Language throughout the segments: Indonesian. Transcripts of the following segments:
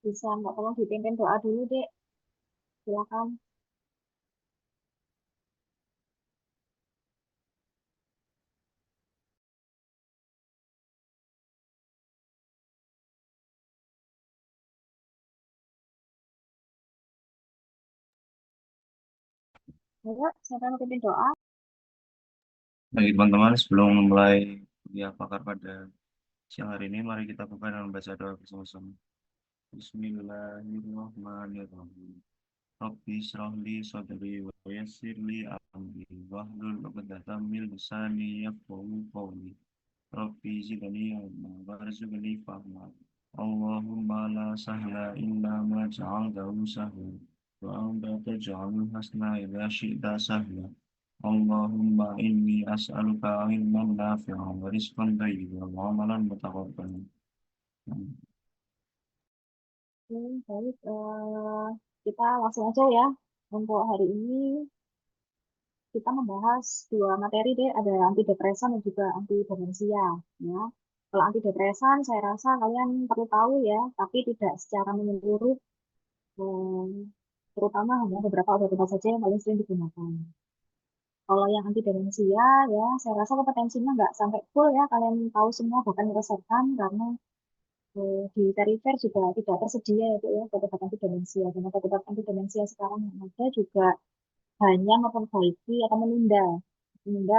Bisa nggak tolong dipimpin doa dulu, Dek? Silakan. Ayo, siapa yang mau pimpin doa? Bagi teman-teman, sebelum memulai kuliah pakar pada siang hari ini, mari kita buka dengan baca doa bersama-sama. Bismillahirrahmanirrahim. Rabbi shrah li sadri wa yassir li amri wahlul 'uqdatam min lisani yafqahu qawli. Rabbi zidni ilma warzuqni fahma. Allahumma la sahla illa ma ja'altahu sahla wa anta taj'alul hasna idza syi'ta sahla. Allahumma inni as'aluka ilman nafi'an wa rizqan thayyiban wa amalan mutaqabbalan. Oke, baik. Kita langsung aja ya. Untuk hari ini kita membahas dua materi, Dek. Ada antidepresan dan juga antidemensia. Ya. Kalau antidepresan, saya rasa kalian perlu tahu ya, tapi tidak secara menyeluruh. eh, Terutama hanya beberapa obat-obat saja yang paling sering digunakan. Kalau yang anti demensia ya, saya rasa kompetensinya nggak sampai full ya. Kalian tahu semua bahkan resepkan karena di Teriver juga tidak tersedia itu ya obat anti demensia. Dan obat anti demensia sekarang yang ada juga hanya memperbaiki atau menunda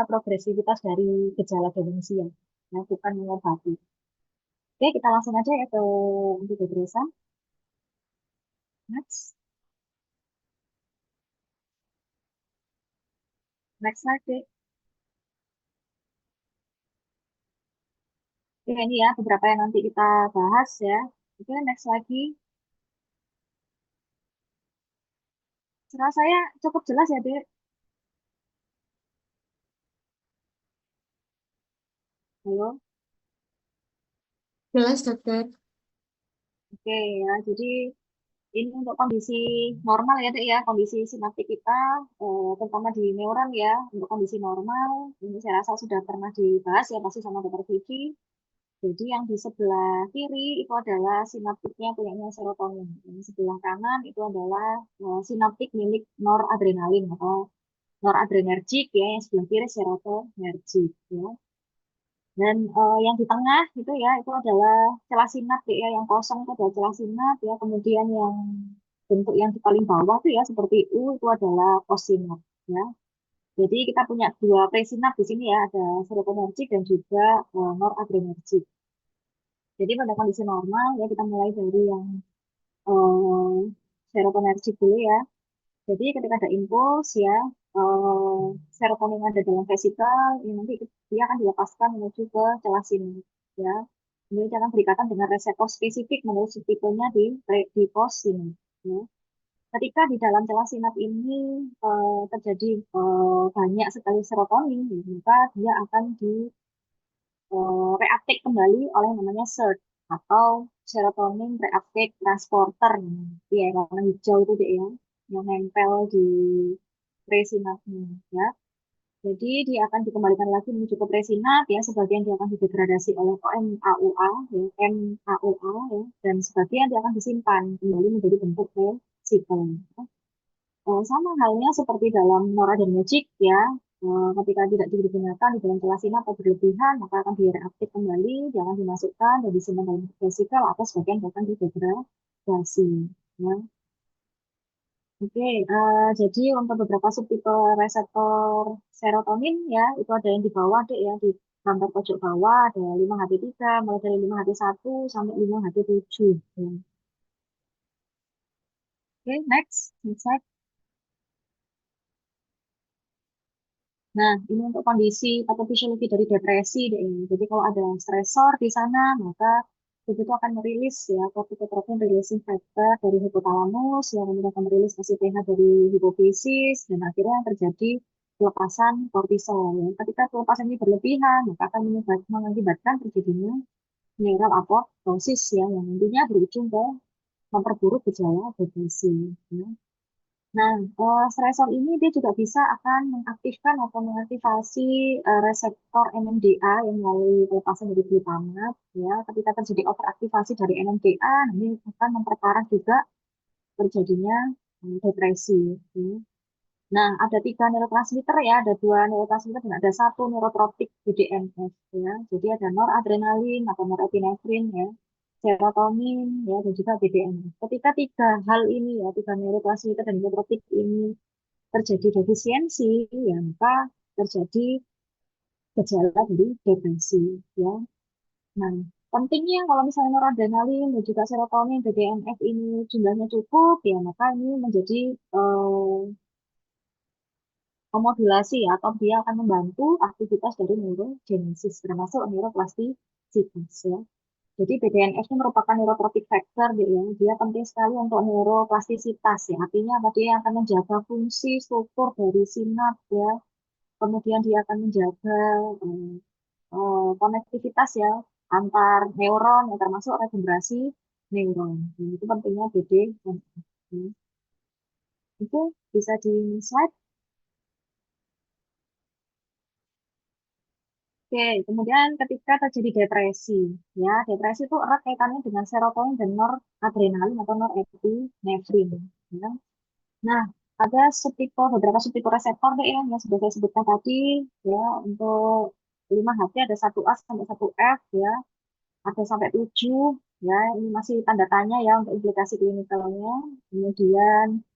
progresivitas dari gejala demensia, ya, bukan mengobati. Oke, kita langsung aja ya ke anti depresan. Next, next slide, Dek. Oke, ini ya beberapa yang nanti kita bahas ya. Oke, next lagi. Suara saya cukup jelas ya, Dek? Halo? Jelas, dokter. Oke ya, jadi ini untuk kondisi normal ya, Dek ya, kondisi sinaptik kita, terutama di neuron ya, untuk kondisi normal, ini saya rasa sudah pernah dibahas ya, pasti sama dokter Vivi. Jadi yang di sebelah kiri itu adalah sinaptiknya punyanya serotonin. Yang sebelah kanan itu adalah sinaptik milik noradrenalin atau noradrenergic ya, yang sebelah kiri serotonergic ya. Dan yang di tengah itu ya, itu adalah celah sinap ya, yang kosong itu adalah celah sinap ya. Kemudian yang bentuk yang di paling bawah itu ya, seperti U itu adalah postsinap ya. Jadi kita punya dua presinap di sini ya, ada serotonergic dan juga noradrenergic. Jadi pada kondisi normal ya, kita mulai dari yang eh, serotonergic dulu ya. Jadi ketika ada impuls ya, eh, serotonin ada dalam vesikel, ini nanti dia akan dilepaskan menuju ke celah sinap ya. Ini akan berikatan dengan reseptor spesifik menurut subtipenya di pos sinap. Ya. Ketika di dalam celah sinap ini terjadi banyak sekali serotonin, ya, maka dia akan reuptake kembali oleh yang namanya SERT atau serotonin reuptake transporter. Ya, warna hijau itu deh ya, yang nempel di presinapnya ya. Jadi dia akan dikembalikan lagi menuju ke presinap ya, sebagian dia akan didegradasi oleh MAUA ya, MAUA ya, dan sebagian dia akan disimpan kembali menjadi bentuk vesikel. Sama halnya seperti dalam noradrenergic ya, ketika tidak digunakan di dalam celah sinap atau berlebihan, maka akan direaktif kembali, jangan dimasukkan dan disimpan dalam vesikel atau sebagian bahkan didegradasi. Ya. Oke, jadi untuk beberapa subtipe reseptor serotonin ya, itu ada yang di bawah deh ya, di gambar pojok bawah ada 5-HT3, mulai dari 5-HT1 sampai 5-HT7. Ya. Oke, next slide. Nah, ini untuk kondisi patofisiologi dari depresi deh. Jadi kalau ada stresor di sana, maka tubuh itu akan merilis ya kortikotropin releasing factor dari hipotalamus, yang kemudian akan merilis ACTH dari hipofisis, dan akhirnya yang terjadi pelepasan kortisol. Ya. Ketika pelepasan ini berlebihan, maka akan mengakibatkan terjadinya neural apoptosis ya, yang nantinya berujung ke memperburuk gejala depresi. Ya. Nah, stresor ini dia juga bisa akan mengaktifkan atau mengaktifasi reseptor NMDA yang melalui pelepasan dari glutamat. Ya, ketika terjadi overaktivasi dari NMDA, ini akan memperparah juga terjadinya depresi. Ya. Nah, ada tiga neurotransmitter ya, ada dua neurotransmitter dan ada satu neurotropik BDNF ya. Jadi ada noradrenalin atau norepinefrin ya, serotonin ya, dan juga BDNF. Ketika tiga hal ini ya, tiga neurotransmitter dan neurotropik ini terjadi defisiensi, ya maka terjadi gejala dari depresi ya. Nah, pentingnya kalau misalnya noradrenalin dan juga serotonin, BDNF ini jumlahnya cukup ya, maka ini menjadi memodulasi ya, atau dia akan membantu aktivitas dari neurogenesis, termasuk neuroplastisitas ya. Jadi BDNF itu merupakan neurotrophic factor gitu ya. Dia penting sekali untuk neuroplastisitas ya. Artinya apa? Dia akan menjaga fungsi struktur dari sinaps ya. Kemudian dia akan menjaga konektivitas ya antar neuron ya, termasuk regenerasi neuron. Nah, itu pentingnya BDNF. Ya. Itu bisa di slide. Oke, kemudian ketika terjadi depresi, ya depresi itu erat kaitannya dengan serotonin dan noradrenalin atau norepinefrin. Ya. Nah, ada subtipe beberapa subtipe reseptor deh yang sudah saya sebutkan tadi, ya untuk 5-HT ada 1A sampai 1F, ya ada sampai 7, ya ini masih tanda tanya ya untuk implikasi klinikalnya. Kemudian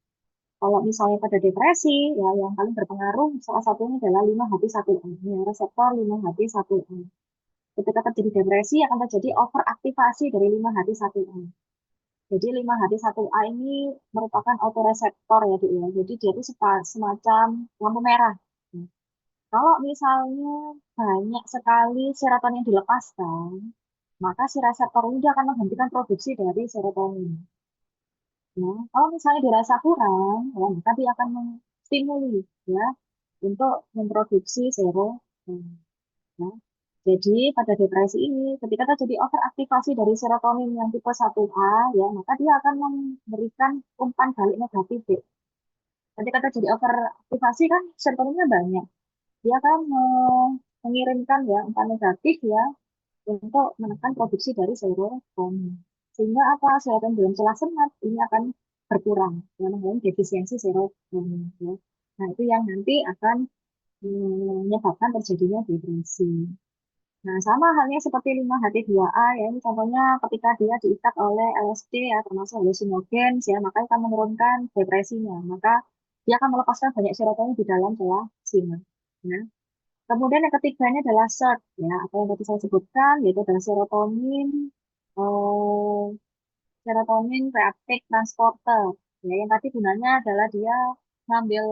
kalau misalnya pada depresi, ya yang paling berpengaruh salah satunya adalah 5-HT1A, ya, reseptor 5-HT1A. Ketika terjadi depresi akan terjadi overaktivasi dari 5-HT1A. Jadi 5-HT1A ini merupakan autoreseptor ya, Dek, ya. Jadi dia itu semacam lampu merah. Nah, kalau misalnya banyak sekali serotonin dilepaskan, maka si reseptor ini dia akan menghentikan produksi dari serotonin. Nah, kalau misalnya dirasa kurang, ya, maka dia akan menstimuli ya untuk memproduksi serotonin. Ya. Jadi pada depresi ini, ketika terjadi overaktivasi dari serotonin yang tipe 1A, ya, maka dia akan memberikan umpan balik negatif. Ya. Ketika terjadi overaktivasi kan serotoninnya banyak. Dia akan mengirimkan ya umpan negatif ya untuk menekan produksi dari serotonin. Sehingga apa? Serotonin dalam celah senat ini akan berkurang, ya, mengalami defisiensi serotonin. Ya. Nah, itu yang nanti akan menyebabkan terjadinya depresi. Nah, sama halnya seperti 5-HT2A ya, ini contohnya ketika dia diikat oleh LSD ya, termasuk hallusinogen ya, maka akan menurunkan depresinya. Maka dia akan melepaskan banyak serotonin di dalam celah sinap. Ya. Kemudian yang ketiganya adalah SERT ya, apa yang tadi saya sebutkan, yaitu adalah eh, serotonin reuptake transporter. Ya, yang tadi gunanya adalah dia ngambil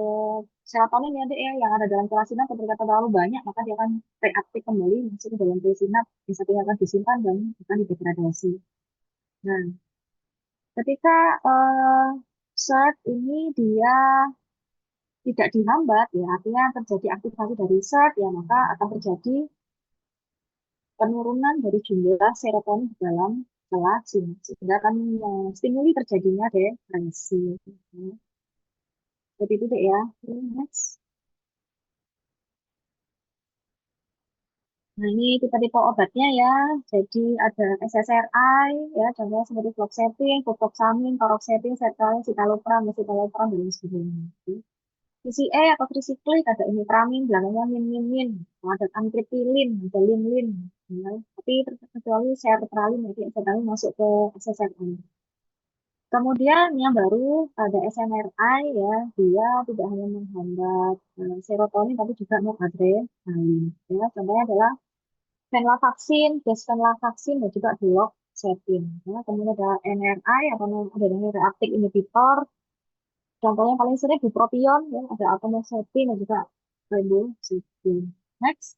serotonin ya, Dek, ya, yang ada dalam kelas sinap ketika terlalu banyak, maka dia akan reaktif kembali masuk ke dalam sinap, yang satunya akan disimpan dan akan didegradasi. Nah, ketika eh, SERT ini dia tidak dihambat, ya artinya terjadi aktivasi dari SERT, ya maka akan terjadi penurunan dari jumlah serotonin di dalam celah sinap, sehingga akan stimuli terjadinya depresi. Jadi itu deh ya. Oke, next. Nah, ini tipe-tipe obatnya ya. Jadi ada SSRI, ya, contohnya seperti fluoxetine, fluvoxamine, paroxetine, sertraline, citalopram, escitalopram, dan lain sebagainya. TCA atau tricyclic, ada imipramine, belakangnya min. Ada amitriptyline, ada linlin. Ya. Tapi kecuali sertraline, jadi sertraline masuk ke SSRI. Kemudian yang baru ada SNRI ya, dia tidak hanya menghambat serotonin tapi juga noradrenalin. Ya, contohnya adalah venlafaxine, desvenlafaxine dan juga duloxetine. Ya, kemudian ada NRI atau adrenergic reuptake inhibitor. Contohnya paling sering bupropion, ya, ada atomoxetine dan juga ribociclib. Next,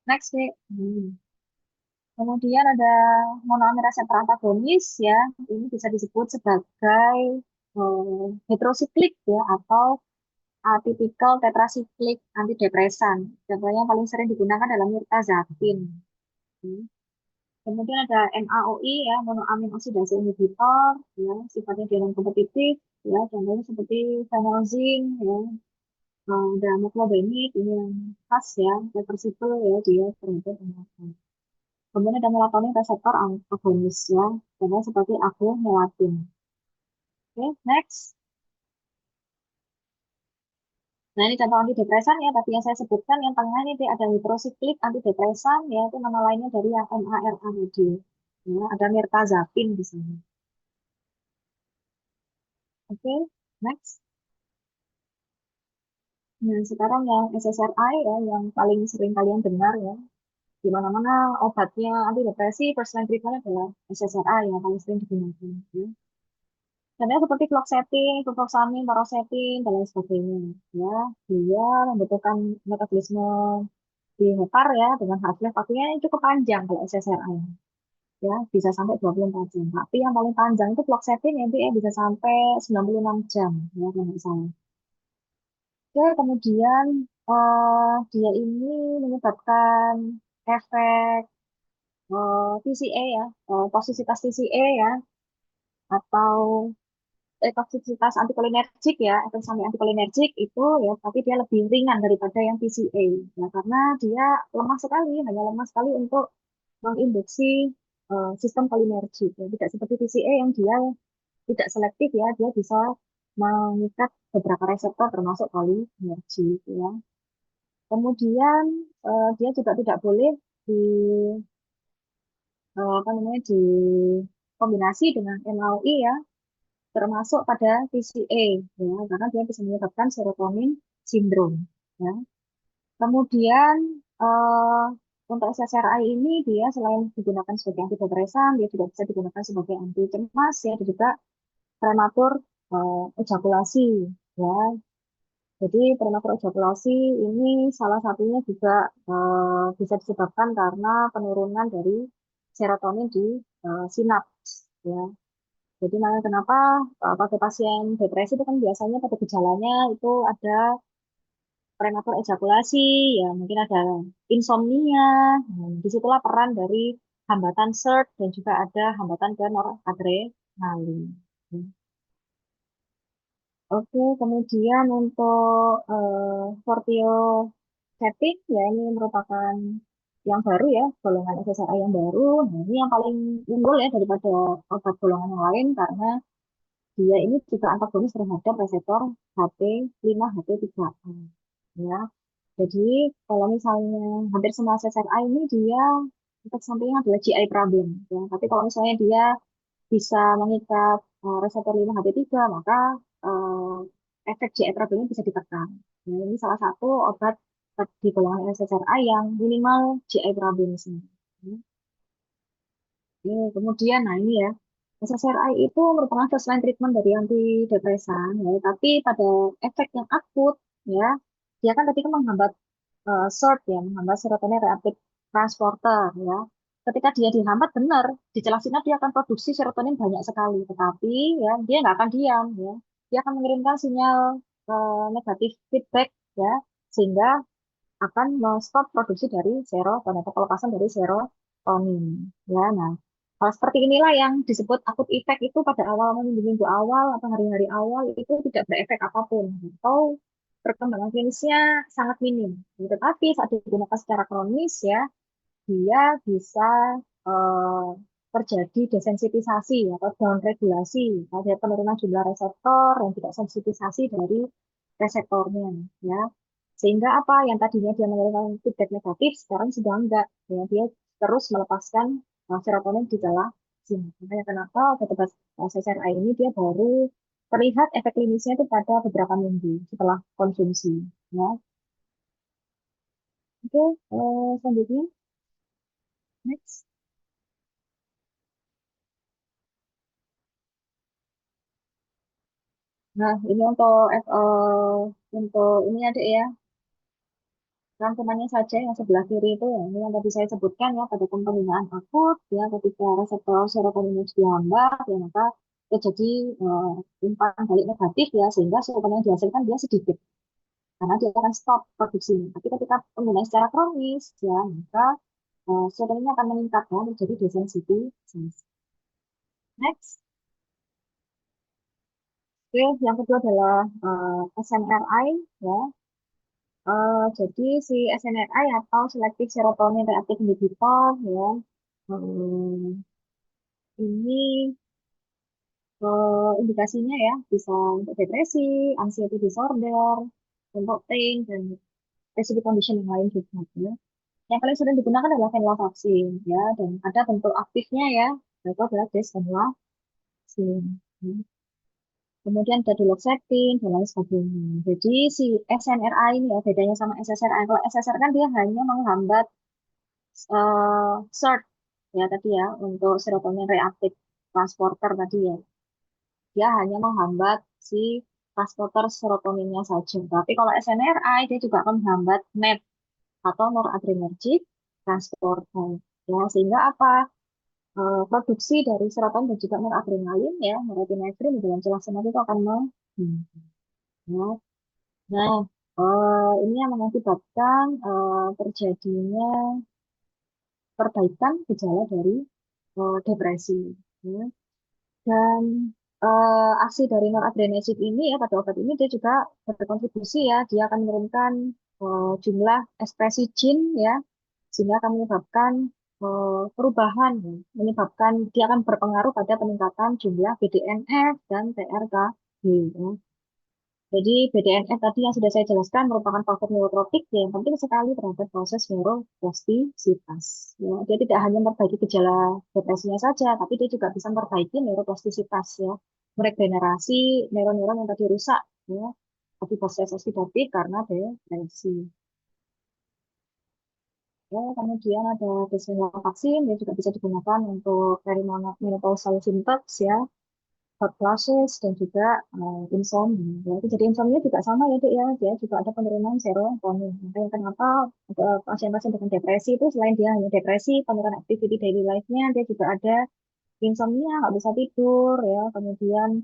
next deh. Kemudian ada monoamine reseptor antagonis ya, ini bisa disebut sebagai heterosiklik ya atau atypical tetrasiklik antidepresan. Contohnya yang paling sering digunakan adalah mirtazapine. Hmm. Kemudian ada MAOI ya, monoamin oksidasi inhibitor, ya, sifatnya dia non kompetitif, ya, contohnya seperti phenolzine, ya, ada meclobenid, ini yang khas ya, reversible ya, dia terhadap penyakit. Kemudian ada melatonin reseptor agonis ya, contohnya seperti agomelatin. Oke, next. Nah, ini contoh antidepresan ya, tadi yang saya sebutkan, yang tengah ini dia ada hidrosiklik antidepresan, ya, itu nama lainnya dari yang MARA tadi. Ya, ada mirtazapin di sini. Oke, next. Nah, sekarang yang SSRI ya, yang paling sering kalian dengar ya, di mana-mana obatnya antidepresi, first line treatment adalah SSRI yang paling sering digunakan. Ya. Contohnya seperti fluoxetine, fluvoxamine, paroxetine, dan lain sebagainya. Ya, dia membutuhkan metabolisme di hepar ya, dengan half-life waktunya yang cukup panjang kalau SSRI. Ya, bisa sampai 24 jam. Tapi yang paling panjang itu fluoxetine ya, dia bisa sampai 96 jam. Ya, kalau nggak salah. Oke, kemudian dia ini menyebabkan efek TCA ya, toksisitas TCA ya, atau toksisitas antikolinergik ya, efek samping antikolinergik itu ya, tapi dia lebih ringan daripada yang TCA ya, karena dia lemah sekali, hanya lemah sekali untuk menginduksi sistem kolinergik ya. Tidak seperti TCA yang dia tidak selektif ya, dia bisa mengikat beberapa reseptor termasuk kolinergik ya. Kemudian dia juga tidak boleh di apa namanya dikombinasi dengan MAOI ya, termasuk pada TCA ya, karena dia bisa menyebabkan serotonin sindrom ya. Kemudian eh, untuk SSRI ini dia selain digunakan sebagai antidepresan, dia juga bisa digunakan sebagai anti cemas ya, dan juga prematur ejakulasi ya. Jadi prematur ejakulasi ini salah satunya juga bisa disebabkan karena penurunan dari serotonin di sinaps ya. Jadi makanya kenapa pada pasien depresi itu kan biasanya pada gejalanya itu ada prematur ejakulasi, ya mungkin ada insomnia. Nah, disitulah peran dari hambatan SERT dan juga ada hambatan ke noradrenalin. Oke, kemudian untuk Fortio setting ya ini merupakan yang baru ya, golongan SSRI yang baru. Nah, ini yang paling unggul ya daripada obat golongan yang lain karena dia ini juga antagonis terhadap reseptor HP5 HP3A. Ya. Jadi kalau misalnya hampir semua SSRI ini dia efek sampingnya adalah GI problem. Ya. Tapi kalau misalnya dia bisa mengikat reseptor 5-HT3, maka eh, efek GI problemnya bisa ditekan. Nah, ini salah satu obat di golongan SSRI yang minimal GI problem. Oke, kemudian, nah ini ya, SSRI itu merupakan first line treatment dari antidepresan, ya, tapi pada efek yang akut, ya, dia kan tadi kan menghambat SERT ya, menghambat serotonin reuptake transporter, ya. Ketika dia dihambat benar, di celah sinap dia akan produksi serotonin banyak sekali, tetapi ya dia nggak akan diam, ya. Dia akan mengirimkan sinyal negatif feedback, ya, sehingga akan stop produksi dari serotonin atau pelepasan dari serotonin. Ya, nah, hal seperti inilah yang disebut akut effect itu pada awal minggu-minggu awal atau hari-hari awal itu tidak berefek apapun atau perkembangan klinisnya sangat minim. Tetapi saat digunakan secara kronis ya, dia bisa eh, terjadi desensitisasi atau downregulasi, ada penurunan jumlah reseptor dan tidak sensitisasi dari reseptornya, ya. Sehingga apa yang tadinya dia mengeluarkan feedback negatif, sekarang sudah enggak. Ya, dia terus melepaskan serotonin di dalam sini. Makanya kenapa obat-obat SSRI ini dia baru terlihat efek klinisnya itu pada beberapa minggu setelah konsumsi. Ya. Oke, selanjutnya, next. Nah, ini untuk ini ada ya, rangkumannya saja yang sebelah kiri itu ya, ini yang tadi saya sebutkan ya pada penggunaan akut ya ketika reseptor serotonin dihambat ya maka terjadi umpan balik negatif ya sehingga serotonin yang dihasilkan dia sedikit karena dia akan stop produksinya. Tapi ketika penggunaan secara kronis ya maka serotoninnya akan meningkat ya, menjadi desensitization. Next, oke, yang kedua adalah SNRI ya. Jadi si SNRI atau Selective Serotonin Reuptake Inhibitor ya, eh, ini indikasinya ya bisa untuk depresi, anxiety disorder, untuk pain dan specific condition yang lain juga ya. Yang paling sering digunakan adalah venlafaxine ya, dan ada bentuk aktifnya ya, yaitu adalah desvenlafaxine. Ya. Kemudian ada duloxetine dan lain sebagainya. Jadi si SNRI ini ya bedanya sama SSRI. Kalau SSRI kan dia hanya menghambat SERT ya tadi ya untuk serotonin reuptake transporter tadi ya. Dia hanya menghambat si transporter serotoninnya saja. Tapi kalau SNRI dia juga akan menghambat NET atau noradrenergic transporter. Ya, sehingga apa? Produksi dari serotonin dan juga noradrenalin ya, norepinefrin di dalam celah senat itu akan ya. Nah, ini yang mengakibatkan terjadinya perbaikan gejala dari depresi. Ya. Dan aksi dari noradrenergic ini ya pada obat ini dia juga berkontribusi ya, dia akan menurunkan jumlah ekspresi jin ya, sehingga akan menyebabkan perubahan, ya. Menyebabkan dia akan berpengaruh pada peningkatan jumlah BDNF dan TRKB. Ya. Jadi BDNF tadi yang sudah saya jelaskan merupakan faktor neurotropik yang penting sekali terhadap proses neuroplastisitas. Ya, dia tidak hanya memperbaiki gejala depresinya saja, tapi dia juga bisa memperbaiki neuroplastisitas ya, meregenerasi neuron-neuron yang tadi rusak ya, akibat stres oksidatif karena depresi. Ya, kemudian ada desvenlafaxine, dia juga bisa digunakan untuk perimenopausal symptoms ya, hot flashes dan juga insomnia. Ya, itu jadi insomnia juga sama ya, Dek, ya. Dia juga ada penurunan serotonin. Makanya kenapa pasien-pasien dengan depresi itu selain dia hanya depresi, penurunan activity daily life-nya, dia juga ada insomnia, nggak bisa tidur, ya. Kemudian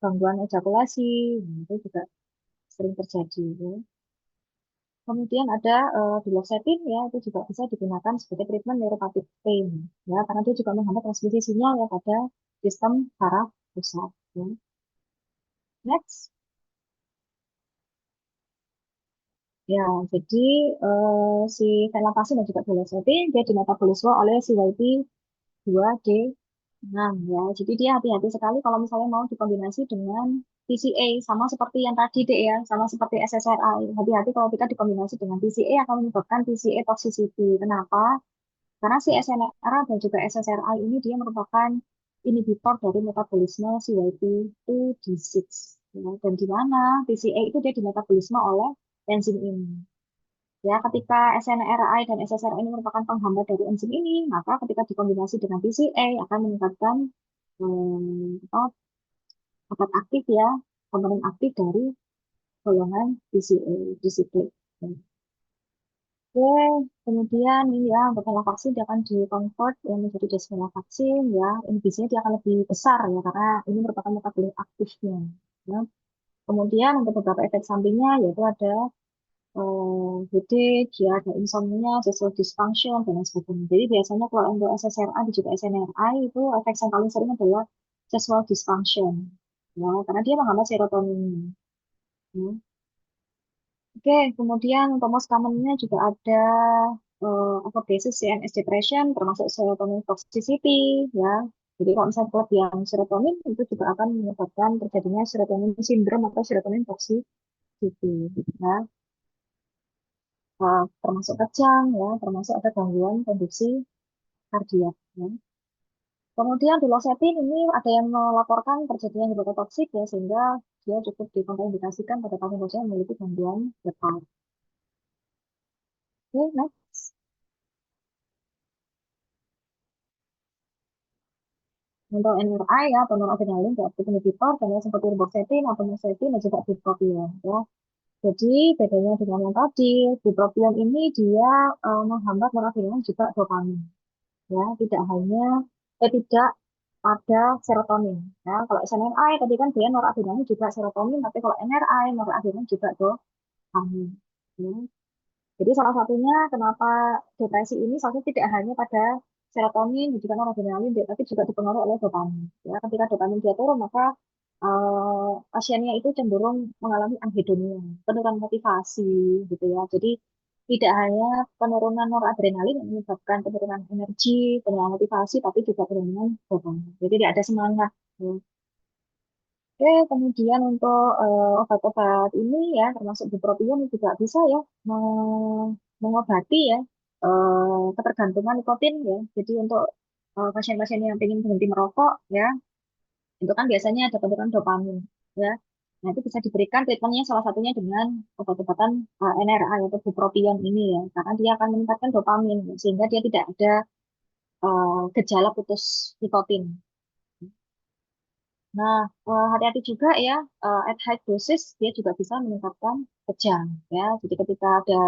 gangguan ejakulasi, nah, itu juga sering terjadi. Ya. Kemudian ada duloxetine, ya, itu juga bisa digunakan sebagai treatment neuropathic pain, ya, karena dia juga menghambat transmisi sinyal ya pada sistem saraf pusat. Ya. Next. Ya, jadi si venlafaxine dan juga duloxetine dia dimetabolisme oleh si CYP2D6 ya. Jadi dia hati-hati sekali kalau misalnya mau dikombinasi dengan TCA sama seperti yang tadi deh ya, sama seperti SSRI. Hati-hati kalau kita dikombinasi dengan TCA akan menyebabkan TCA toxicity. Kenapa? Karena si SNRI dan juga SSRI ini dia merupakan inhibitor dari metabolisme CYP2D6. Ya, dan di mana TCA itu dia dimetabolisme oleh enzim ini. Ya, ketika SNRI dan SSRI ini merupakan penghambat dari enzim ini, maka ketika dikombinasi dengan BCA akan meningkatkan apa, obat aktif ya, komponen aktif dari golongan BCA, disiplin. Oke, kemudian ini ya, untuk venlafaxine dia akan di-convert yang menjadi desvenlafaxine ya, inhibisinya dia akan lebih besar ya, karena ini merupakan metabolit aktifnya. Ya. Kemudian untuk beberapa efek sampingnya yaitu ada headache, ya, ada insomnia, sexual dysfunction, dan lain sebagainya. Jadi biasanya kalau untuk SSRI dan juga SNRI itu efek yang paling sering adalah sexual dysfunction. Ya, karena dia menghambat serotonin. Ya. Oke, kemudian untuk most commonnya juga ada overdosis CNS depression, termasuk serotonin toxicity, ya. Jadi kalau misalnya kelebihan serotonin itu juga akan menyebabkan terjadinya serotonin syndrome atau serotonin toxicity. Ya. Termasuk kejang, ya, termasuk ada gangguan konduksi kardiak. Ya. Kemudian duloxetine ini ada yang melaporkan terjadinya hepatotoksik ya, sehingga dia cukup dikontraindikasikan pada pasien-pasien yang memiliki gangguan hepat. Oke, next. Untuk NRI ya, atau noradrenalin reuptake inhibitor, dan yang seperti reboxetine, atau norsetine, dan juga bupropion. Ya. Jadi bedanya dengan yang tadi, bupropion ini dia menghambat noradrenalin juga dopamin. Ya, tidak pada serotonin. Ya, kalau SNRI tadi kan dia noradrenalin juga serotonin, tapi kalau NRI noradrenalin juga dopamin. Ya. Jadi salah satunya kenapa depresi ini salah satu tidak hanya pada serotonin dan juga noradrenalin, tapi juga dipengaruhi oleh dopamin. Ya, ketika dopamin dia turun, maka pasiennya itu cenderung mengalami anhedonia, penurunan motivasi, gitu ya. Jadi tidak hanya penurunan noradrenalin yang menyebabkan penurunan energi, penurunan motivasi, tapi juga penurunan dopamin. Jadi tidak ada semangat. Ya. Oke, kemudian untuk obat-obat ini ya, termasuk bupropion juga bisa ya mengobati ya ketergantungan nikotin ya. Jadi untuk pasien-pasien yang ingin berhenti merokok ya, itu kan biasanya ada penurunan dopamin ya. Nah, itu bisa diberikan treatmentnya salah satunya dengan obat-obatan NRA atau bupropion ini ya, karena dia akan meningkatkan dopamin ya, sehingga dia tidak ada gejala putus nikotin. Nah, hati-hati juga ya, at high dosis dia juga bisa meningkatkan kejang ya. Jadi ketika ada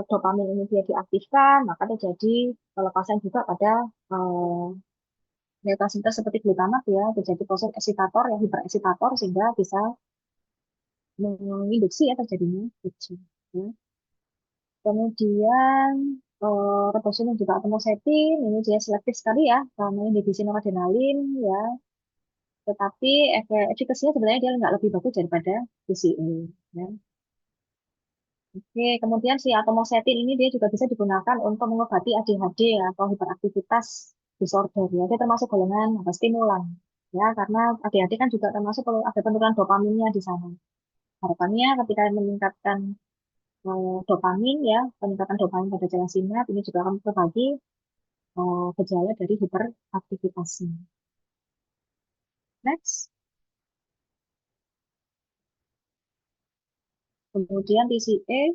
dopamin ini dia diaktifkan, maka terjadi pelepasan juga pada uh, neurotransmitter seperti glutamat ya, terjadi proses eksitator ya, hipereksitator sehingga bisa menginduksi ya terjadinya kejang. Ya. Kemudian rebosin dan juga atomosepin ini dia selektif sekali ya, karena inhibisi noradrenalin ya, tetapi efikasinya sebenarnya dia nggak lebih bagus daripada PCA. Ya. Oke, kemudian si atomosetin ini dia juga bisa digunakan untuk mengobati ADHD atau hiperaktivitas disorder. Ya, dia termasuk golongan apa, stimulan. Ya, karena ADHD kan juga termasuk kalau ada penurunan dopaminnya di sana. Harapannya ketika meningkatkan dopamin ya, peningkatan dopamin pada jalan sinap ini juga akan berbagi gejala dari hiperaktivitasnya. Next. Kemudian TCA,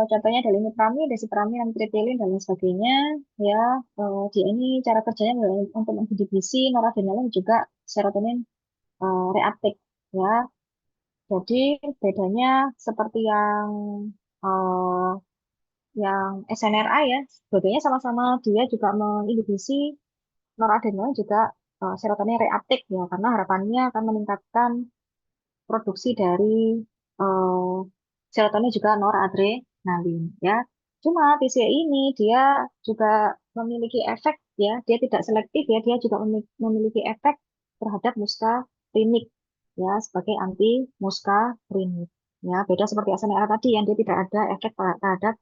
contohnya ada limipramid, desipramid, amitriptilin, dan lain sebagainya. Ya, dia ini cara kerjanya adalah untuk menginhibisi noradrenalin juga serotonin reuptake. Ya, jadi bedanya seperti eh, yang SNRI ya, sebetulnya sama-sama dia juga menginhibisi noradrenalin juga serotonin reuptake ya, karena harapannya akan meningkatkan produksi dari eh, serotonin juga noradrenalin ya. Cuma TCA ini dia juga memiliki efek ya, dia tidak selektif ya, dia juga memiliki efek terhadap muscarinic ya sebagai anti muscarinic ya. Beda seperti SNRI tadi yang dia tidak ada efek terhadap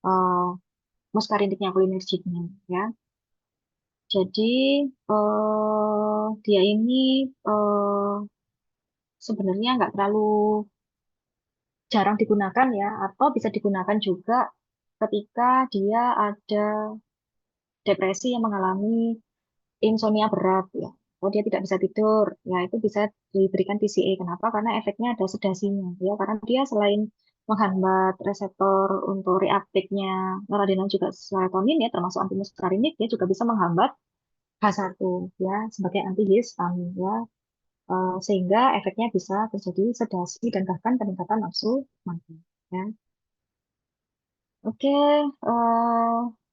eh, muscarinicnya cholinergicnya ya. Jadi dia ini eh, sebenarnya nggak terlalu jarang digunakan ya, atau bisa digunakan juga ketika dia ada depresi yang mengalami insomnia berat ya, atau dia tidak bisa tidur, ya itu bisa diberikan TCA. Kenapa? Karena efeknya ada sedasinya ya, karena dia selain menghambat reseptor untuk reuptake-nya noradrenalin juga serotonin ya, termasuk antimuskarinik, dia juga bisa menghambat H1 ya sebagai antihistamin ya. Sehingga efeknya bisa terjadi sedasi dan bahkan peningkatan nafsu makan. Ya. Oke,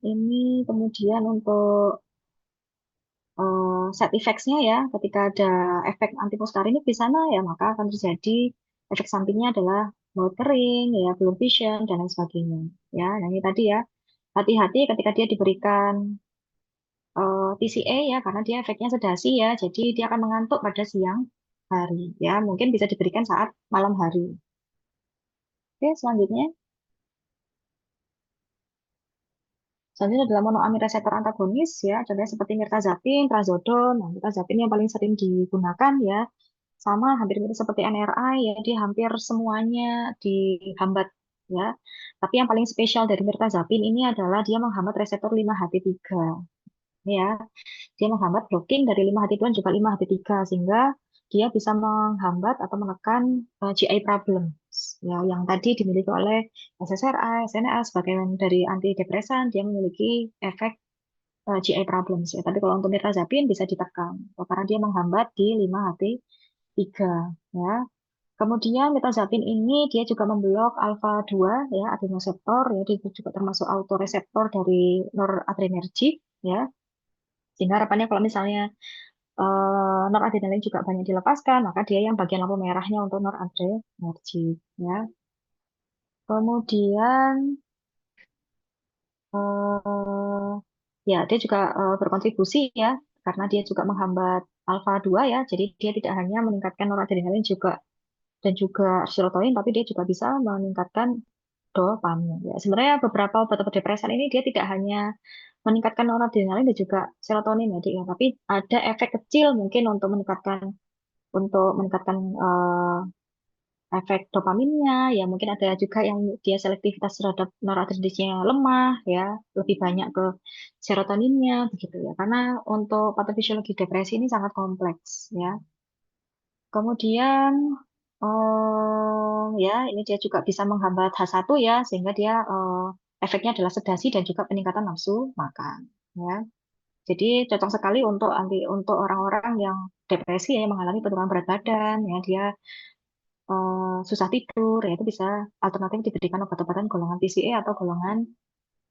ini kemudian untuk side effects-nya ya, ketika ada efek antimuskarinik di sana ya, maka akan terjadi efek sampingnya adalah mulut kering, ya, blur vision dan lain sebagainya. Ya, nah ini tadi ya, hati-hati ketika dia diberikan TCA ya, karena dia efeknya sedasi ya, jadi dia akan mengantuk pada siang hari. Ya, mungkin bisa diberikan saat malam hari. Oke, selanjutnya. Selanjutnya adalah monoamine reseptor antagonis ya, contohnya seperti mirtazapin, trazodone. Nah, mirtazapin yang paling sering digunakan ya, sama hampir mirip seperti NRI ya, dia hampir semuanya dihambat ya. Tapi yang paling spesial dari mirtazapin ini adalah dia menghambat reseptor 5-HT3 ya. Dia menghambat blocking dari 5-HT2 dan juga 5-HT3 sehingga dia bisa menghambat atau menekan GI problems ya yang tadi dimiliki oleh SSRI, SNRI sebagai dari antidepresan dia memiliki efek GI problems ya. Tapi kalau untuk mirtazapin bisa ditekan karena dia menghambat di 5-HT3 ya. Kemudian mirtazapin ini dia juga memblok alfa 2 ya adrenoseptor ya, dia juga termasuk autoreseptor dari noradrenergic ya. Sehingga harapannya kalau misalnya noradrenalin juga banyak dilepaskan, maka dia yang bagian lampu merahnya untuk noradrenergic ya. Kemudian eh, ya dia juga berkontribusi ya karena dia juga menghambat alfa 2 ya. Jadi dia tidak hanya meningkatkan noradrenalin juga dan juga serotonin tapi dia juga bisa meningkatkan dopamin ya. Sebenarnya beberapa obat-obat depresan ini dia tidak hanya meningkatkan noradrenalin dan juga serotonin ya, Dik, ya, tapi ada efek kecil mungkin untuk meningkatkan efek dopaminnya ya mungkin ada juga yang dia selektivitas terhadap noradrenalinnya lemah ya lebih banyak ke serotoninnya begitu ya karena untuk patofisiologi depresi ini sangat kompleks ya kemudian ya ini dia juga bisa menghambat H1 ya sehingga dia efeknya adalah sedasi dan juga peningkatan nafsu makan ya jadi cocok sekali untuk orang-orang yang depresi ya yang mengalami penurunan berat badan ya dia susah tidur, ya itu bisa alternatif diberikan obat-obatan golongan TCE atau golongan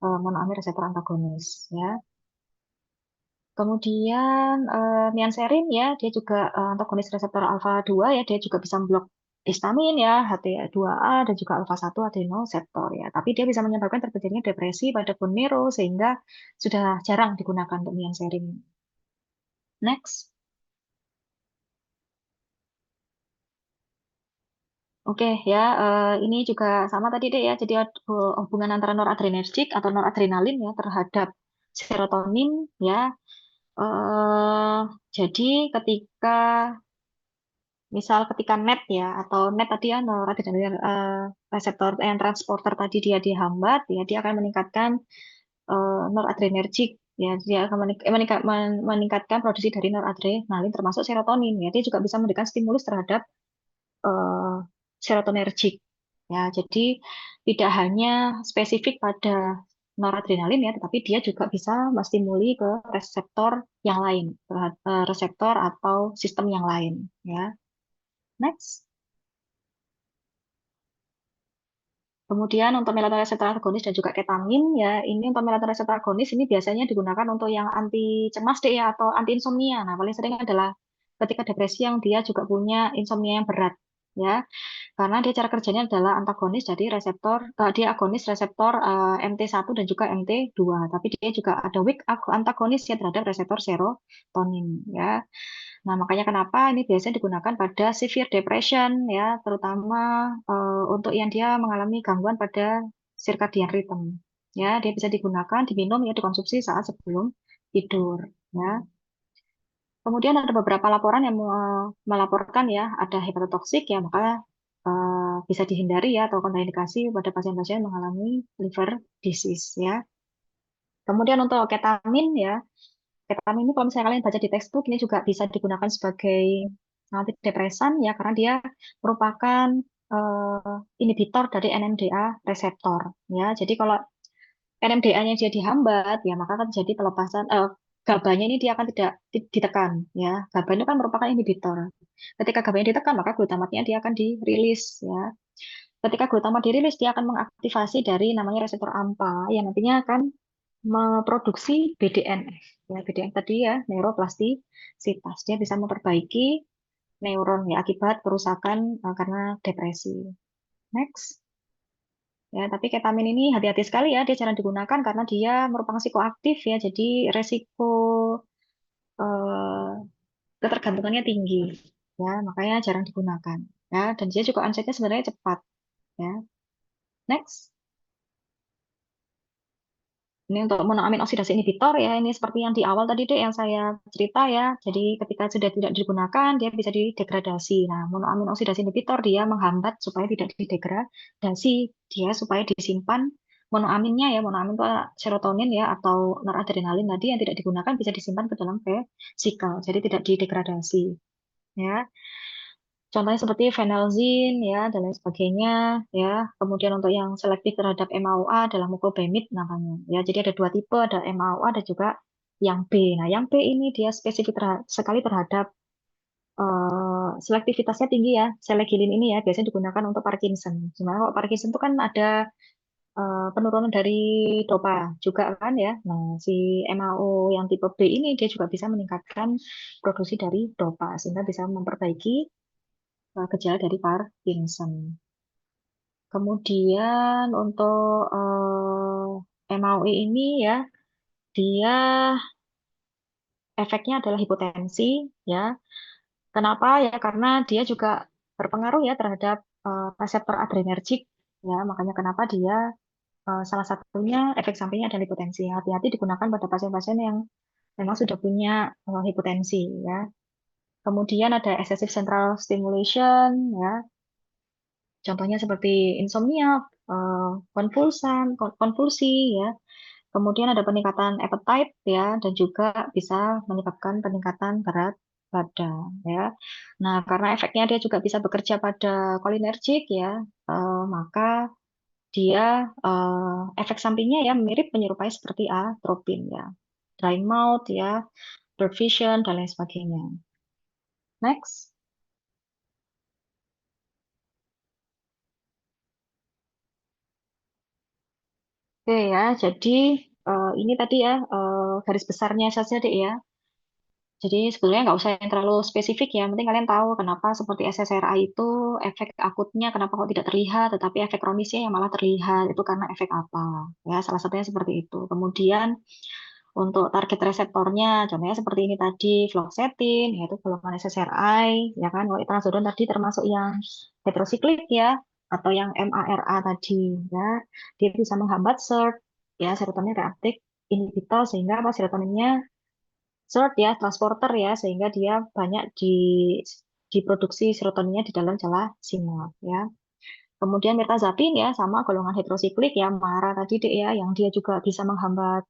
monoamine reseptor antagonis, ya. Kemudian nianserin ya, dia juga antagonis reseptor alfa 2 ya, dia juga bisa memblok histamin ya, HT2A dan juga alfa 1 adenoseptor ya. Tapi dia bisa menyebabkan terjadinya depresi pada bone marrow sehingga sudah jarang digunakan untuk nianserin. Next. Oke ya, ini juga sama tadi deh ya. Jadi hubungan antara noradrenergic atau noradrenalin ya terhadap serotonin ya. eh jadi ketika misal ketika NET ya atau NET tadi ya noradrenalin reseptor yang transporter tadi dia dihambat ya dia akan meningkatkan noradrenergic ya dia akan meningkatkan produksi dari noradrenalin termasuk serotonin ya dia juga bisa memberikan stimulus terhadap eh, serotonergic. Ya, jadi tidak hanya spesifik pada noradrenalin ya, tetapi dia juga bisa menstimuli ke reseptor yang lain, reseptor atau sistem yang lain. Ya, next. Kemudian untuk melatonin agonis dan juga ketamin ya, ini untuk melatonin agonis ini biasanya digunakan untuk yang anti cemas deh ya atau anti insomnia. Nah, paling sering adalah ketika depresi yang dia juga punya insomnia yang berat ya. Karena dia cara kerjanya adalah antagonis dari reseptor, dia agonis reseptor MT1 dan juga MT2, tapi dia juga ada weak antagonis ya terhadap reseptor serotonin ya. Nah, makanya kenapa ini biasanya digunakan pada severe depression ya, terutama untuk yang dia mengalami gangguan pada circadian rhythm. Ya, dia bisa digunakan, diminum ya, dikonsumsi saat sebelum tidur ya. Kemudian ada beberapa laporan yang melaporkan ya ada hepatotoksik ya maka bisa dihindari ya atau kontraindikasi pada pasien-pasien yang mengalami liver disease ya. Kemudian untuk ketamin ya, ketamin ini kalau misalnya kalian baca di textbook ini juga bisa digunakan sebagai antidepresan ya karena dia merupakan inhibitor dari NMDA reseptor ya. Jadi kalau NMDA-nya dia dihambat, ya maka akan terjadi pelepasan GABA-nya ini dia akan tidak ditekan, ya. GABA itu kan merupakan inhibitor. Ketika GABA-nya ditekan, maka glutamatnya dia akan dirilis, ya. Ketika glutamat dirilis, dia akan mengaktifasi dari namanya reseptor AMPA yang nantinya akan memproduksi BDNF. Ya, BDNF tadi ya, neuroplastisitas. Dia bisa memperbaiki neuron ya akibat kerusakan karena depresi. Next. Ya, tapi ketamin ini hati-hati sekali ya, dia jarang digunakan karena dia merupakan psikoaktif ya, jadi resiko eh, ketergantungannya tinggi. Ya, makanya jarang digunakan. Ya, dan dia juga onsetnya sebenarnya cepat. Ya, next. Ini untuk monoamin oksidasi inhibitor ya, ini seperti yang di awal tadi deh yang saya cerita ya. Jadi ketika sudah tidak digunakan, dia bisa didegradasi. Nah, monoamin oksidasi inhibitor dia menghambat supaya tidak didegradasi, dia supaya disimpan monoaminnya ya, monoamin itu serotonin ya atau noradrenalin tadi yang tidak digunakan bisa disimpan ke dalam vesikel, jadi tidak didegradasi. Ya, contohnya seperti phenelzine ya dan lain sebagainya ya. Kemudian untuk yang selektif terhadap MAOA adalah mucobamid namanya. Ya, jadi ada dua tipe, ada MAOA dan juga yang B. Nah, yang B ini dia spesifik sekali terhadap selektivitasnya tinggi ya. Selegilin ini ya biasanya digunakan untuk Parkinson. Sebenarnya kalau Parkinson itu kan ada penurunan dari dopa juga kan ya. Nah, si MAO yang tipe B ini dia juga bisa meningkatkan produksi dari dopa sehingga bisa memperbaiki gejala dari Parkinson. Kemudian untuk MAOI ini ya, dia efeknya adalah hipotensi ya. Kenapa ya? Karena dia juga berpengaruh ya terhadap reseptor adrenergik ya. Makanya kenapa dia salah satunya efek sampingnya adalah hipotensi. Hati-hati digunakan pada pasien-pasien yang memang sudah punya hipotensi ya. Kemudian ada excessive central stimulation ya. Contohnya seperti insomnia, konvulsi ya. Kemudian ada peningkatan appetite ya dan juga bisa menyebabkan peningkatan berat badan ya. Nah, karena efeknya dia juga bisa bekerja pada kolinergik ya, maka dia efek sampingnya ya mirip menyerupai seperti atropin ya. Dry mouth ya, blurred vision dan lain sebagainya. Next. Oke ya, jadi ini tadi ya garis besarnya saja deh ya. Jadi sebenarnya nggak usah yang terlalu spesifik ya, yang penting kalian tahu kenapa seperti SSRI itu efek akutnya kenapa kok tidak terlihat, tetapi efek kronisnya yang malah terlihat itu karena efek apa? Ya, salah satunya seperti itu. Kemudian untuk target reseptornya, contohnya seperti ini tadi, fluoxetine, yaitu golongan SSRI, ya kan? Kalau transferon tadi termasuk yang heterosiklik ya, atau yang MARA tadi, ya, dia bisa menghambat SERT, ya, serotonin reuptake inhibitor sehingga apa serotoninnya SERT ya, transporter ya, sehingga dia banyak diproduksi serotoninnya di dalam celah sinap ya. Kemudian mirtazapin ya, sama golongan heterosiklik ya, MARA tadi deh ya, yang dia juga bisa menghambat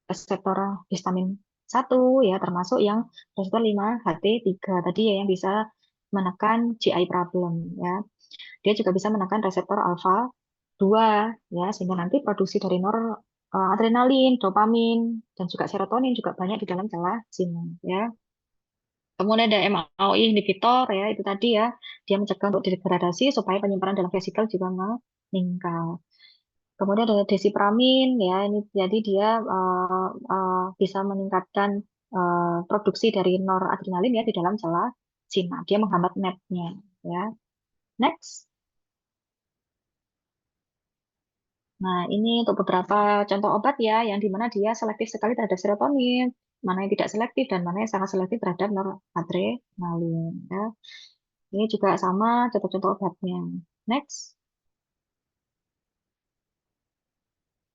reseptor histamin satu ya, termasuk yang reseptor 5-HT3 tadi ya, yang bisa menekan GI problem ya. Dia juga bisa menekan reseptor alfa 2 ya, sehingga nanti produksi dari adrenalin, dopamin, dan juga serotonin juga banyak di dalam celah sinap ya. Kemudian ada MAOI inhibitor ya, itu tadi ya, dia mencegah untuk degradasi supaya penyimpanan dalam vesikel juga meningkat. Kemudian ada desipramin ya, ini jadi dia bisa meningkatkan produksi dari noradrenalin ya di dalam celah sinap. Dia menghambat NET-nya ya. Next. Nah, ini untuk beberapa contoh obat ya, yang dimana dia selektif sekali terhadap serotonin, mana yang tidak selektif dan mana yang sangat selektif terhadap noradrenalin. Ya. Ini juga sama contoh-contoh obatnya. Next.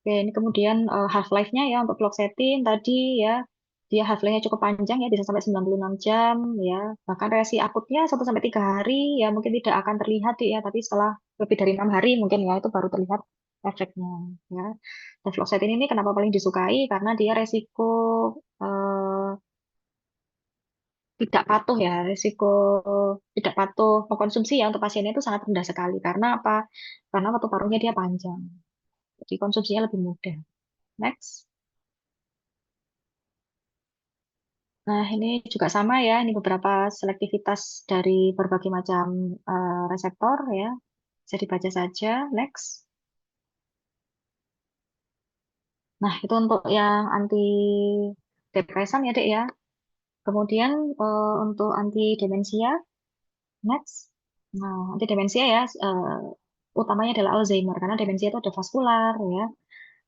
Oke, ini kemudian half-life-nya ya untuk fluoxetine tadi ya, dia half-life-nya cukup panjang ya, bisa sampai 96 jam ya. Bahkan reaksi akutnya 1 sampai 3 hari ya mungkin tidak akan terlihat ya, tapi setelah lebih dari 6 hari mungkin ya itu baru terlihat efeknya ya. Dan fluoxetine ini kenapa paling disukai? Karena dia resiko eh, tidak patuh ya, risiko tidak patuh mengkonsumsi ya untuk pasiennya itu sangat rendah sekali. Karena apa? Karena waktu paruhnya dia panjang, jadi konsumsinya lebih mudah. Next. Nah, ini juga sama ya, ini beberapa selektivitas dari berbagai macam reseptor ya. Bisa dibaca saja. Next. Nah, itu untuk yang anti depresan ya, Dek ya. Kemudian untuk anti demensia, next. Nah, anti demensia ya, utamanya adalah Alzheimer karena demensia itu ada vaskular ya.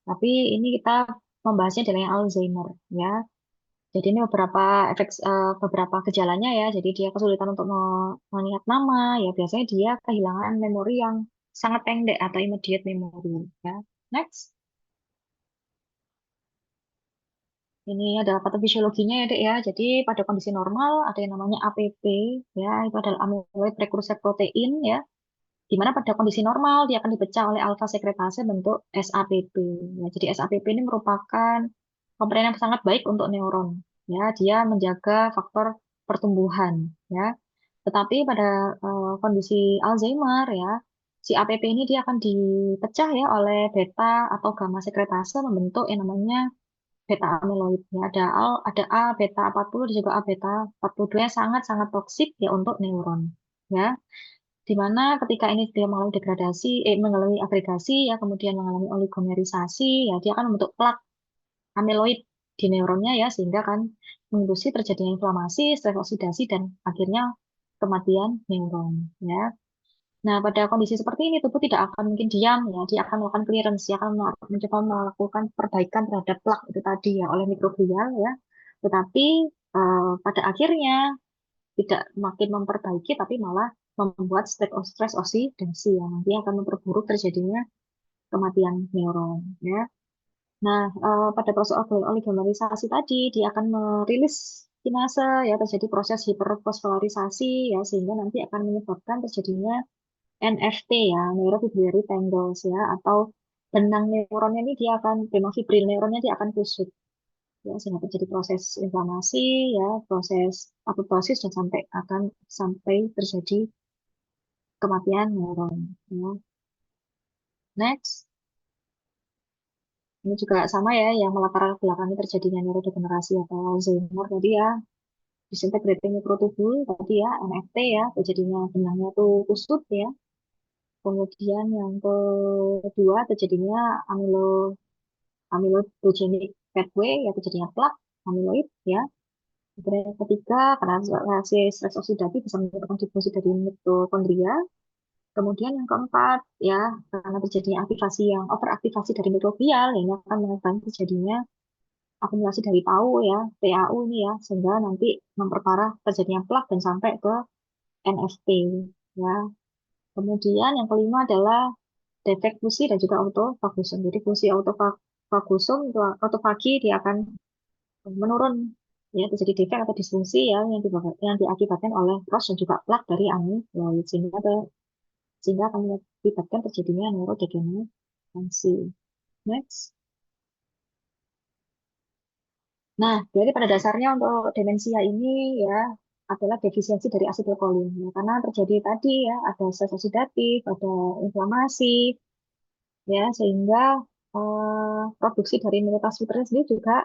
Tapi ini kita membahasnya adalah yang Alzheimer ya. Jadi ini beberapa gejalanya ya. Jadi dia kesulitan untuk mengingat nama ya. Biasanya dia kehilangan memori yang sangat pendek atau immediate memory ya. Next. Ini adalah patofisiologinya ya, Dek ya. Jadi pada kondisi normal ada yang namanya APP ya. Itu adalah amyloid precursor protein ya. Di mana pada kondisi normal dia akan dipecah oleh alfa sekretase bentuk SAPP. Ya, jadi SAPP ini merupakan komponen yang sangat baik untuk neuron. Ya, dia menjaga faktor pertumbuhan. Ya, tetapi pada kondisi Alzheimer ya, si APP ini dia akan dipecah ya oleh beta atau gamma sekretase membentuk yang namanya beta amyloid. Ya, ada A beta 40 dan juga A beta 42 yang sangat-sangat toksik ya untuk neuron. Ya, di mana ketika ini dia mengalami agregasi ya, kemudian mengalami oligomerisasi ya, dia akan membentuk plak amiloid di neuronnya ya, sehingga kan menginduksi terjadinya inflamasi, stres oksidasi dan akhirnya kematian neuron ya. Nah, pada kondisi seperti ini tubuh tidak akan mungkin diam ya, dia akan melakukan clearance, dia akan mencoba melakukan perbaikan terhadap plak itu tadi ya oleh mikroglial ya. Tetapi pada akhirnya tidak makin memperbaiki, tapi malah membuat stres oksidasi yang nanti akan memperburuk terjadinya kematian neuron ya. Nah, pada proses oligomerisasi tadi dia akan merilis kinase ya, terjadi proses hiperfosforilisasi ya, sehingga nanti akan menyebabkan terjadinya NFT ya, neurofibrillary tangles ya, atau benang neuronnya ini dia akan, benang fibril neuronnya dia akan kusut ya, sehingga terjadi proses inflamasi ya, proses apoptosis dan sampai terjadi kematian neuron ya. Next, ini juga sama ya, yang melatar belakangi terjadinya neurodegenerasi atau Alzheimer tadi ya, disintegrating mikrotubul tadi ya, NFT ya, terjadinya benangnya tuh kusut ya. Kemudian yang kedua terjadinya amyloidogenic pathway ya, terjadinya plak amyloid ya. Kemudian yang ketiga karena reaksi stres oksidatif bisa menyebabkan deposisi dari mitokondria. Kemudian yang keempat ya, karena terjadinya aktivasi yang overaktivasi dari mikroglial ini akan menyebabkan terjadinya akumulasi dari tau ya, TAU ini ya, sehingga nanti memperparah terjadinya plak dan sampai ke NFT ya. Kemudian yang kelima adalah defek fungsi dan juga autofagusum. Jadi fungsi autofagusum, autofagi dia akan menurun ya, terjadi defek atau disfungsi ya, yang diakibatkan oleh ROS dan juga plak dari amiloid, sehingga akan mengakibatkan terjadinya neurodegenerasi. Next. Nah, jadi pada dasarnya untuk demensia ini ya adalah defisiensi dari asetilkolin ya, karena terjadi tadi ya ada stres oksidatif, ada inflamasi ya, sehingga produksi dari neurotransmitter sendiri juga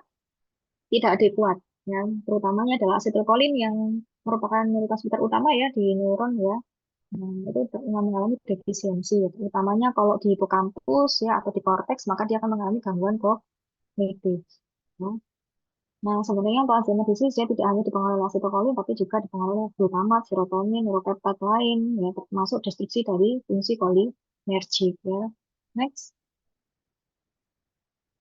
tidak adekuat ya, terutamanya adalah asetilkolin yang merupakan neurotransmitter utama ya di neuron ya. Nah, itu mengalami defisiensi ya. Utamanya kalau di hipokampus ya atau di korteks, maka dia akan mengalami gangguan kognitif ya. Nah, sebenarnya untuk Alzheimer disease ya tidak hanya dipengaruhi oleh asetilkolin, tapi juga dipengaruhi oleh glutamat, serotonin, neuropeptide lain ya, termasuk destruksi dari fungsi kolinergik ya. Next.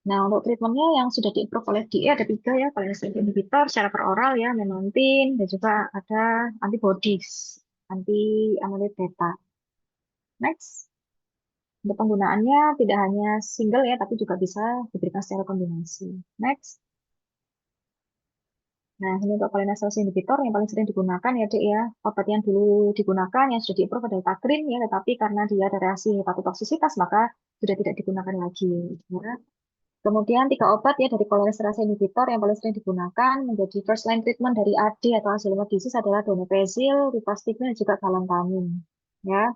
Nah, untuk treatmentnya yang sudah di-approve oleh FDA ada tiga ya, cholinesterase inhibitor secara peroral ya, memantine, dan juga ada antibodies, anti amyloid beta. Next, untuk penggunaannya tidak hanya single ya, tapi juga bisa diberikan secara kombinasi. Next. Nah, ini untuk cholinesterase inhibitor yang paling sering digunakan ya, Dek ya. Obat yang dulu digunakan yang sudah di-approve adalah Tagrin ya, tetapi karena dia ada reaksi hepatotoksisitas, maka sudah tidak digunakan lagi. Ya. Kemudian tiga obat ya dari cholinesterase inhibitor yang paling sering digunakan menjadi first line treatment dari AD atau Alzheimer disease adalah donepezil, rivastigmine, dan juga galantamine. Ya.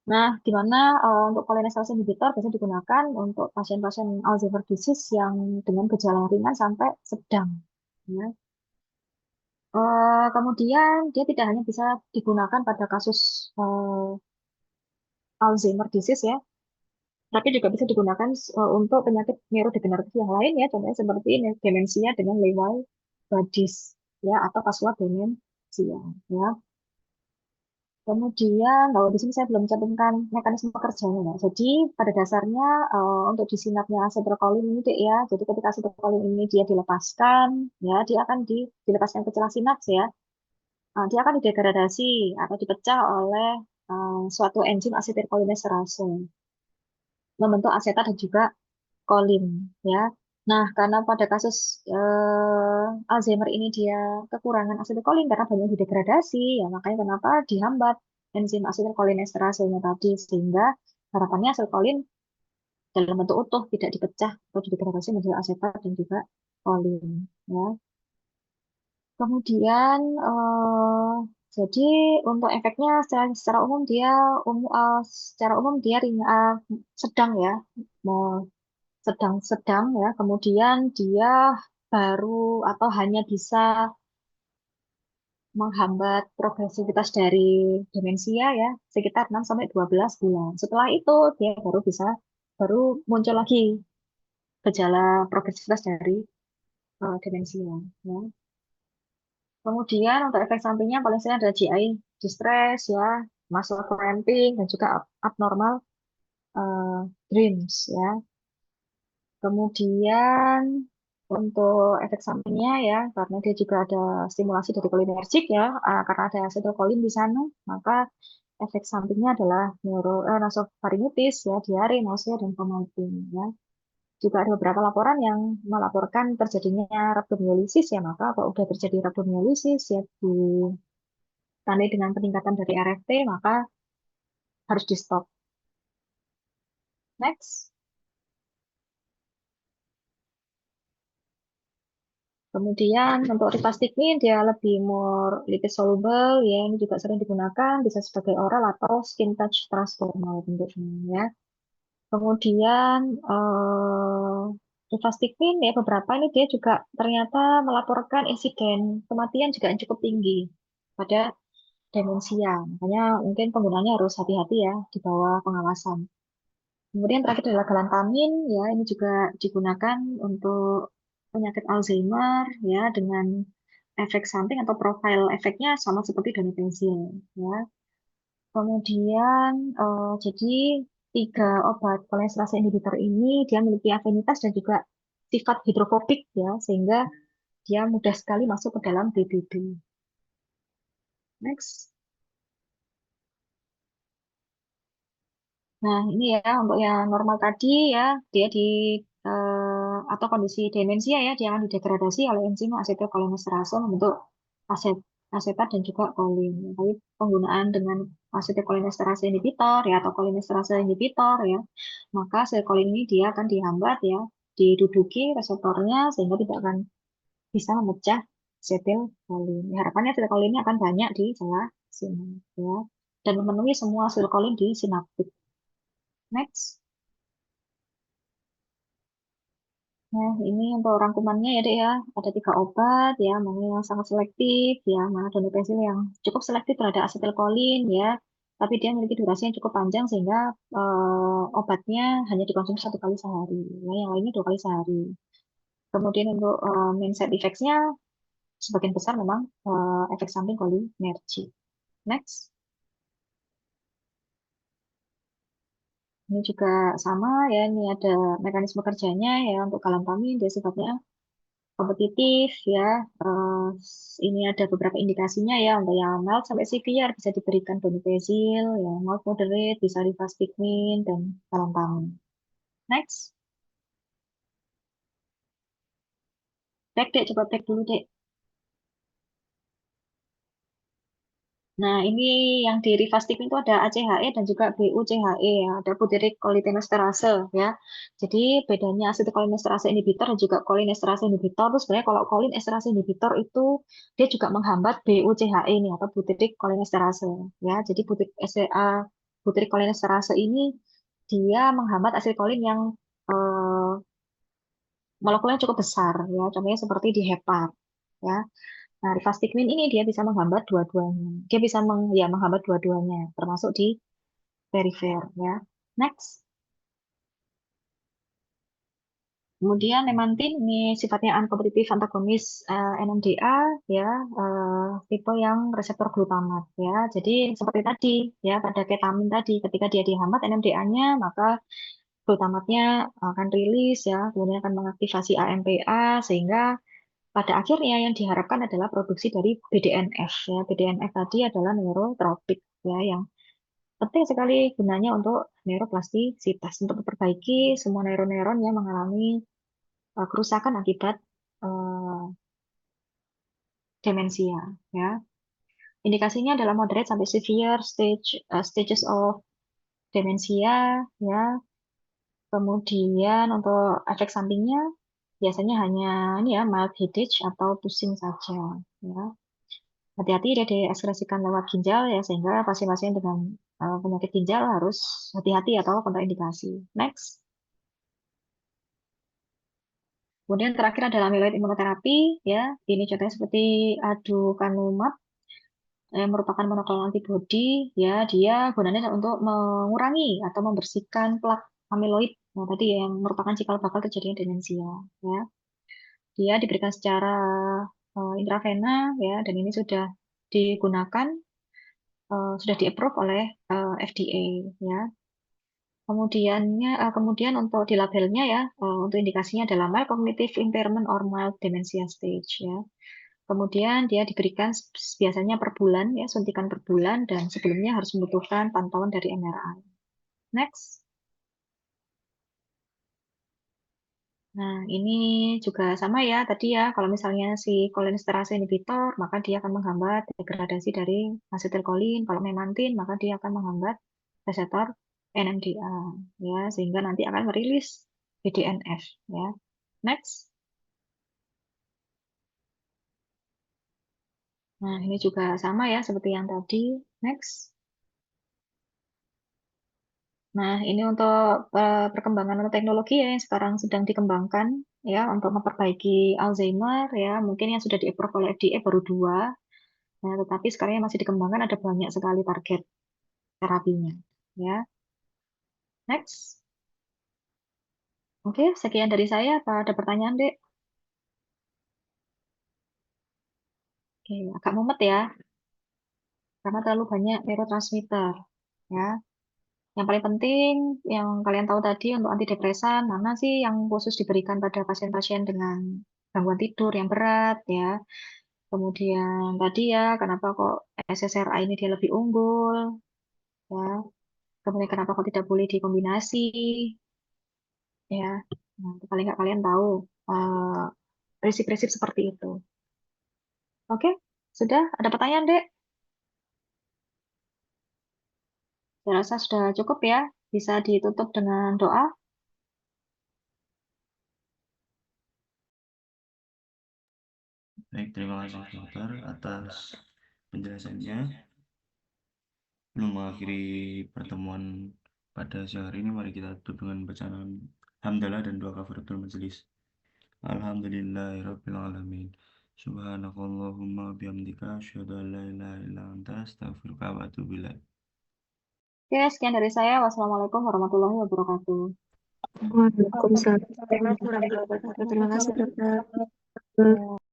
Nah, di mana untuk cholinesterase inhibitor biasanya digunakan untuk pasien-pasien Alzheimer disease yang dengan gejala ringan sampai sedang. Ya. Kemudian dia tidak hanya bisa digunakan pada kasus Alzheimer disease ya, tapi juga bisa digunakan untuk penyakit neurodegeneratif yang lain ya, contohnya seperti ini, demensia dengan Lewy bodies ya, atau kasual demensia ya. Kemudian kalau di sini saya belum cantumkan mekanisme kerjanya ya. Jadi pada dasarnya untuk di sinapnya asetilkolin ini Dek, ya. Jadi ketika asetilkolin ini dia dilepaskan ya, dia akan dilepaskan ke celah sinaps ya. Dia akan didegradasi atau dipecah oleh suatu enzim asetilkolinesterase membentuk asetat dan juga kolin ya. Nah, karena pada kasus Alzheimer ini dia kekurangan asetilkolin karena banyak didegradasi, ya makanya kenapa dihambat enzim asetilkolinesterasenya tadi, sehingga harapannya asetilkolin dalam bentuk utuh tidak dipecah atau didegradasi menjadi asetat dan juga kolin. Ya. Kemudian jadi untuk efeknya secara umum dia secara umum dia sedang ya, sedang-sedang ya. Kemudian dia baru atau hanya bisa menghambat progresivitas dari demensia ya sekitar 6 sampai 12 bulan. Setelah itu dia baru muncul lagi gejala progresivitas dari demensia ya. Kemudian untuk efek sampingnya paling sering ada GI distress ya, muscle cramping, dan juga abnormal eh, dreams ya. Kemudian untuk efek sampingnya ya, karena dia juga ada stimulasi dari kolinergik ya, karena ada asetilkolin di sana, maka efek sampingnya adalah nasofaringitis ya, diare, nausea, dan vomiting ya. Juga ada beberapa laporan yang melaporkan terjadinya rhabdomyolysis ya, maka kalau udah terjadi rhabdomyolysis ya ditandai dengan peningkatan dari RFT, maka harus di stop. Next. Kemudian untuk rivastigmine dia lebih more lipid soluble ya, ini juga sering digunakan, bisa sebagai oral atau skin touch transdermal bentuknya ya. Kemudian rivastigmine ya beberapa ini dia juga ternyata melaporkan insiden kematian juga yang cukup tinggi pada demensia. Makanya mungkin penggunanya harus hati-hati ya di bawah pengawasan. Kemudian terakhir adalah galantamin ya, ini juga digunakan untuk penyakit Alzheimer ya dengan efek samping atau profil efeknya sama seperti donepezil ya. Kemudian jadi tiga obat kolesterase inhibitor ini dia memiliki afinitas dan juga sifat hidrofobik ya, sehingga dia mudah sekali masuk ke dalam BBB. Next. Nah, ini ya untuk yang normal tadi ya, dia atau kondisi demensia ya, dia akan didegradasi oleh enzim asetilkolinesterase membentuk aset asetat dan juga kolin. Tapi penggunaan dengan asetilkolinesterase inhibitor ya atau kolinesterase inhibitor ya, maka sel kolin ini dia akan dihambat ya, diduduki reseptornya sehingga tidak akan bisa memecah asetilkolin. Harapannya asetilkolin ini akan banyak di celah sinaps ya dan memenuhi semua sel kolin di sinaptik. Next. Nah, ini untuk rangkumannya ya, Dek ya. Ada tiga obat ya, mana yang sangat selektif ya, mana donepezil yang cukup selektif terhadap asetilkolin ya, tapi dia memiliki durasi yang cukup panjang sehingga obatnya hanya dikonsumsi 1 kali sehari, ya, yang lainnya 2 kali sehari. Kemudian untuk main side effects-nya sebagian besar memang efek samping kolinergi. Next. Ini juga sama ya, ini ada mekanisme kerjanya ya untuk galantamin, dia sifatnya kompetitif ya. Ini ada beberapa indikasinya ya untuk yang mild sampai severe bisa diberikan donepezil, yang mild moderate bisa rivastigmine dan galantamin. Next. Tek dek, coba tek dulu dek. Nah, ini yang di rivastigmine itu ada ACHE dan juga BUCHE ya, ada butyric cholinesterase ya. Jadi bedanya acetylcholinesterase inhibitor dan juga cholinesterase inhibitor itu sebenarnya kalau cholinesterase inhibitor itu dia juga menghambat BUCHE ini atau butyric cholinesterase ya. Jadi butyric cholinesterase ini dia menghambat asetilkolin yang eh, molekulnya cukup besar ya. Contohnya seperti di hepar ya. Nah, rivastigmine ini dia bisa menghambat dua-duanya. Dia bisa menghambat dua-duanya, termasuk di perifer ya. Next. Kemudian memantin ini sifatnya uncompetitive antagonis NMDA ya, tipe yang reseptor glutamat ya. Jadi seperti tadi ya pada ketamin tadi ketika dia dihambat NMDA-nya maka glutamatnya akan rilis ya, kemudian akan mengaktifasi AMPA sehingga pada akhirnya yang diharapkan adalah produksi dari BDNF ya. BDNF tadi adalah neurotropik ya yang penting sekali gunanya untuk neuroplastisitas untuk memperbaiki semua neuron-neuron yang mengalami kerusakan akibat eh, demensia ya. Indikasinya adalah moderate sampai severe stages of demensia ya. Kemudian untuk efek sampingnya biasanya hanya ini ya mild headache atau pusing saja ya. Hati-hati dia diekskresikan lewat ginjal ya sehingga pasien-pasien dengan penyakit ginjal harus hati-hati atau kontraindikasi. Next. Kemudian terakhir adalah amyloid imunoterapi ya. Ini contohnya seperti aducanumab yang merupakan monoklonal antibody ya. Dia gunanya untuk mengurangi atau membersihkan plak amyloid. Nah, tadi yang merupakan cikal bakal terjadinya demensia ya. Dia diberikan secara intravena ya dan ini sudah digunakan sudah di-approve oleh FDA ya. Kemudian untuk di labelnya ya, untuk indikasinya adalah mild cognitive impairment or mild dementia stage ya. Kemudian dia diberikan biasanya per bulan ya, suntikan per bulan dan sebelumnya harus membutuhkan pantauan dari MRI. Next. Nah, ini juga sama ya tadi ya, kalau misalnya si cholinesterase inhibitor, maka dia akan menghambat degradasi dari asetilkolin. Kalau memantin, maka dia akan menghambat reseptor NMDA, ya, sehingga nanti akan merilis BDNF, ya. Next. Nah, ini juga sama ya, seperti yang tadi. Next. Nah, ini untuk perkembangan atau teknologi ya yang sekarang sedang dikembangkan ya untuk memperbaiki Alzheimer ya, mungkin yang sudah di-approve oleh FDA baru 2. Nah, tetapi sekarang yang masih dikembangkan ada banyak sekali target terapinya ya. Next. Oke, sekian dari saya. Apa ada pertanyaan, Dek? Oke, agak mumet ya, karena terlalu banyak neurotransmitter ya. Yang paling penting yang kalian tahu tadi untuk antidepresan, mana sih yang khusus diberikan pada pasien-pasien dengan gangguan tidur yang berat ya. Kemudian tadi ya, kenapa kok SSRI ini dia lebih unggul ya. Kemudian kenapa kok tidak boleh dikombinasi ya. Nah, paling nggak kalian tahu eh, prinsip-prinsip seperti itu. Oke, sudah ada pertanyaan, Dek? Saya rasa sudah cukup ya. Bisa ditutup dengan doa. Baik, terima kasih dokter atas penjelasannya. Belum mengakhiri pertemuan pada siang hari ini, mari kita tutup dengan bacaan hamdalah dan doa kafaratul majelis. Alhamdulillahirabbil alamin. Subhanakallahumma bihamdika asyhadu an la ilaha illa anta astaghfiruka wa atubu ilaik. Oke, sekian dari saya. Wassalamualaikum warahmatullahi wabarakatuh. Waalaikumsalam warahmatullahi wabarakatuh. Terima kasih, dokter. Ya.